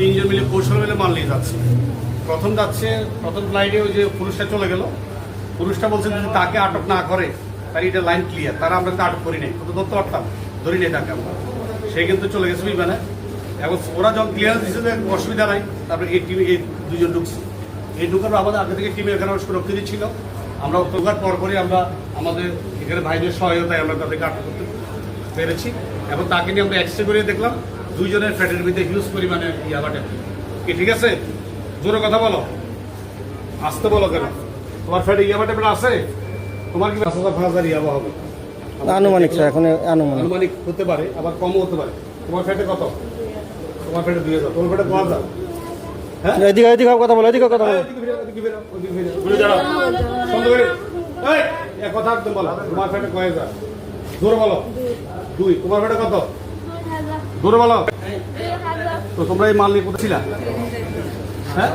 তিনজন মিলে কৌশল মিলে মাল নিয়ে যাচ্ছে। প্রথম ফ্লাইটে ওই যে পুরুষটা চলে গেল। পুরুষটা বলছে যদি তাকে আটক না করে তার এটা লাইন ক্লিয়ার, তারা আমরা তো আটক করি নাই, কিন্তু ধরতে পারতাম, ধরি নাই তাকে আমরা। সে কিন্তু চলে গেছে বিমানে। এখন ওরা যখন ক্লিয়ারেন্স দিচ্ছে যে অসুবিধা নাই, তারপরে এই টিমে এই দুজন ঢুকছে। এই ঢুকার আমাদের আগে থেকে টিমে এখানে সুরক্ষিত ছিল। আমরা ঢোকার পরপরই আমরা আমাদের এখানে ভাইদের সহায়তায় আমরা তাদেরকে আটক করতে পেরেছি এবং তাকে নিয়ে আমরা এক্সরে করে দেখলাম দুইজনের ফ্যাটের ভিতরে হিউজ পরিমাণে ইয়াবা ট্যাবলেট। কি ঠিক আছে? জোরে কথা বলো, আসতে বলো কেন? তোমার ফ্যাটে ইয়াবা ট্যাবলেট আছে? তোমার কি 5,000 ইয়াবা হবে? আনুমানিক স্যার, এখন আনুমানিক হতে পারে, আবার কমও হতে পারে। তোমার ফ্যাটে কত? তোমার ফ্যাটে 2,000। তোমার ফ্যাটে 5,000। হ্যাঁ, এদিকে কথা বলো, এদিকে কথা বলো। কথা একদম বলো, তোমার ফ্যাটে কয় হাজার? জোরে বলো। 2। তোমার ফ্যাটে কত? জোরে বলো। তো তোমরা এই মাল নিয়ে কোথায় ছিলা? হ্যাঁ,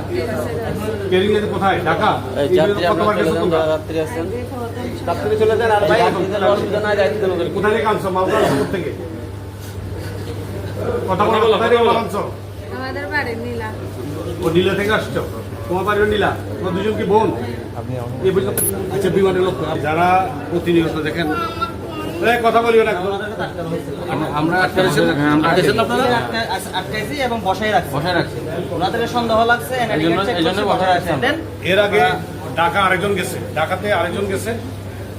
কেরিং এর কোথায়? ঢাকা। কোথায় থেকে আনছো মাল? থেকে কথা বলো, কোথায় থেকে মাল আনছো? আমাদের বাড়ি নীলা। ও নীলা থেকে আসছো? তোমার বাড়িও নীলা? তোমার দুজন কি বোন? আচ্ছা, বিমানের লোক যারা প্রতিনিয়ত দেখেন কথা বলিও না। আমরা আটকাইছি এবং বসাই রাখছি। ওনাদের সন্দেহ লাগছে, এর আগে ঢাকা আরেকজন গেছে, ঢাকাতে আরেকজন গেছে,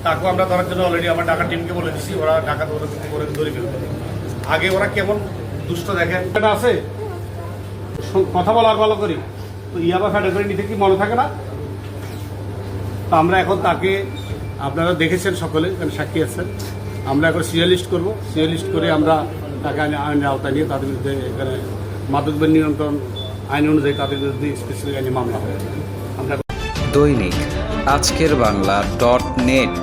তাকেও আমরা ধরার জন্য অলরেডি আমার ঢাকা টিমকে বলে দিচ্ছি, ওরা ঢাকা করে ধরে ফেলবে। আগে ওরা কেমন দুষ্ট দেখেন। এটা আছে, কথা বলা আর ভালো করি তো ইয়াবা ফ্যাটে করে নিতে কি মনে থাকে না? তো আমরা এখন তাকে, আপনারা দেখেছেন সকলে, সাক্ষী আছেন, আমরা এখন সিরিয়ালিস্ট করবো। সিরিয়ালিস্ট করে আমরা তাকে আইনের আওতায় নিয়ে তাদের বিরুদ্ধে এখানে মাদকদ্রব্য নিয়ন্ত্রণ আইন অনুযায়ী তাদের বিরুদ্ধে স্পেসিফিক আইনে মামলা হবে। আমরা দৈনিক আজকের বাংলা .net